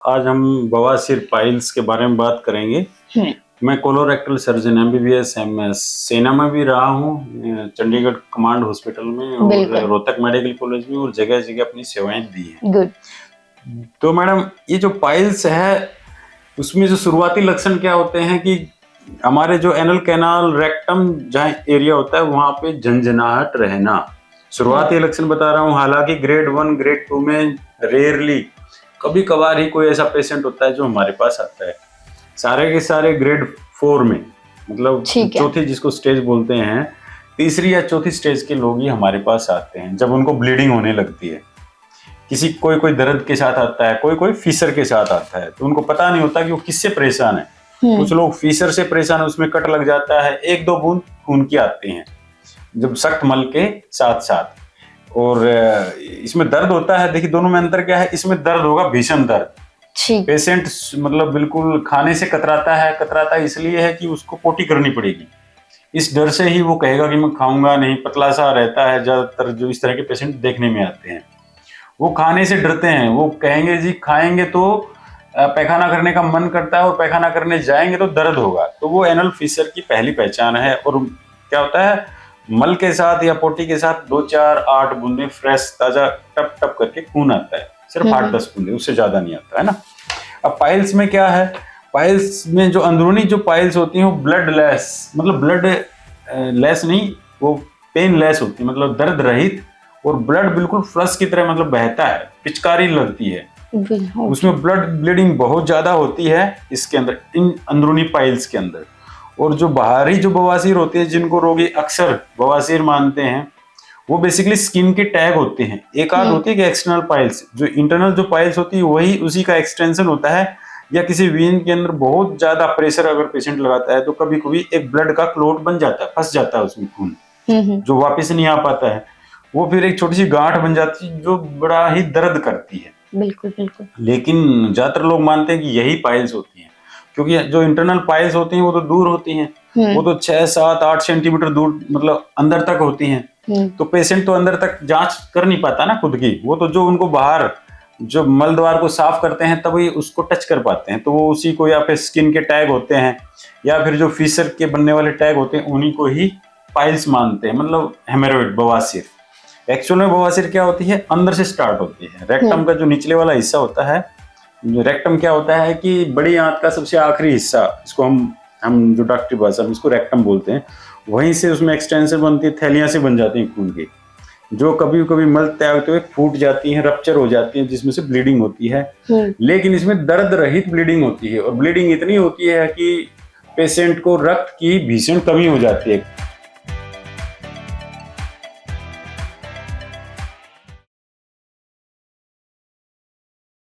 आज हम बवासीर पाइल्स के बारे में बात करेंगे। मैं कोलोरेक्टल सर्जन एमबीबीएस एमएस सेना में भी रहा हूँ, चंडीगढ़ कमांड हॉस्पिटल में और रोहतक मेडिकल कॉलेज में, और जगह जगह अपनी सेवाएं दी हैं। गुड। तो मैडम, ये जो पाइल्स है उसमें जो शुरुआती लक्षण क्या होते हैं कि हमारे जो एनल कैनाल रेक्टम जहाँ एरिया होता है वहां पे झंझनाहट रहना, शुरुआती लक्षण बता रहा हूँ। हालांकि ग्रेड 1 ग्रेड 2 में रेयरली कभी कभार ही कोई ऐसा पेशेंट होता है जो हमारे पास आता है। सारे के सारे ग्रेड 4 में, मतलब चौथी जिसको स्टेज बोलते हैं, तीसरी या चौथी स्टेज के लोग ही हमारे पास आते हैं जब उनको ब्लीडिंग होने लगती है। किसी कोई दर्द के साथ आता है, कोई फीसर के साथ आता है, तो उनको पता नहीं होता कि वो किससे परेशान है। कुछ लोग फीसर से परेशान है, उसमें कट लग जाता है, 1-2 बूंद खून की आती हैं जब सख्त मल के साथ साथ। और इसमें दर्द होता है। देखिए दोनों में अंतर क्या है, इसमें दर्द होगा भीषण दर्द, पेशेंट मतलब बिल्कुल खाने से कतराता इसलिए है कि उसको पोटी करनी पड़ेगी। इस डर से ही वो कहेगा कि मैं खाऊंगा नहीं, पतला सा रहता है। ज्यादातर जो इस तरह के पेशेंट देखने में आते हैं वो खाने से डरते हैं, वो कहेंगे जी खाएंगे तो पैखाना करने का मन करता है और पैखाना करने जाएंगे तो दर्द होगा। तो वो एनल फीसर की पहली पहचान है। और क्या होता है, मल के साथ या पोटी के साथ 2-4-8 बूंदे फ्रेश ताजा टप टप करके खून आता है, सिर्फ 8-10 बूंदे, उससे ज्यादा नहीं आता है ना। अब पाइल्स में क्या है, पाइल्स में जो अंदरूनी जो पाइल्स होती हैं वो ब्लड लेस, मतलब ब्लड लेस नहीं, वो पेन लेस होती है, मतलब दर्द रहित, और ब्लड बिल्कुल फ्लश की तरह मतलब बहता है, पिचकारी लगती है, उसमें ब्लड ब्लीडिंग बहुत ज्यादा होती है इसके अंदर, इन अंदरूनी पाइल्स के अंदर। और जो बाहरी जो बवासीर होती है, जिनको रोगी अक्सर बवासीर मानते हैं, वो बेसिकली स्किन के टैग होते हैं। एक आध होती है कि एक्सटर्नल पाइल्स, जो इंटरनल जो पाइल्स होती है वही उसी का एक्सटेंशन होता है। या किसी वेन के अंदर बहुत ज्यादा प्रेशर अगर पेशेंट लगाता है तो कभी कभी एक ब्लड का क्लोट बन जाता है, फंस जाता है उसमें खून, जो वापस नहीं आ पाता है। वो फिर एक छोटी सी गांठ बन जाती है जो बड़ा ही दर्द करती है। बिल्कुल बिल्कुल। लेकिन ज्यादातर लोग मानते हैं कि यही पाइल्स होती हैं, क्योंकि जो इंटरनल पाइल्स होती हैं वो तो दूर होती हैं, वो तो 6-7-8 सेंटीमीटर दूर, मतलब अंदर तक होती हैं। तो पेशेंट तो अंदर तक जांच कर नहीं पाता ना खुद की, वो तो जो उनको बाहर जो मल द्वार को साफ करते हैं तभी उसको टच कर पाते हैं। तो वो उसी को, या फिर स्किन के टैग होते हैं या फिर जो फीसर के बनने वाले टैग होते हैं, उन्हीं को ही पाइल्स मानते हैं, मतलब हेमोरॉइड बवासीर। एक्चुअल में बवासीर क्या होती है, अंदर से स्टार्ट होती है। रेक्टम का जो निचले वाला हिस्सा होता है, रेक्टम क्या होता है कि बड़ी आंत का सबसे आखिरी हिस्सा, इसको हम जो डॉक्टरी भाषा में इसको रेक्टम बोलते हैं, वहीं से उसमें एक्सटेंशन बनती है, थैलियां से बन जाती हैं खून की, जो कभी कभी मल त्यागते हुए फूट जाती हैं, रप्चर हो जाती हैं, जिसमें से ब्लीडिंग होती है। लेकिन इसमें दर्द रहित ब्लीडिंग होती है, और ब्लीडिंग इतनी होती है कि पेशेंट को रक्त की भीषण कमी हो जाती है।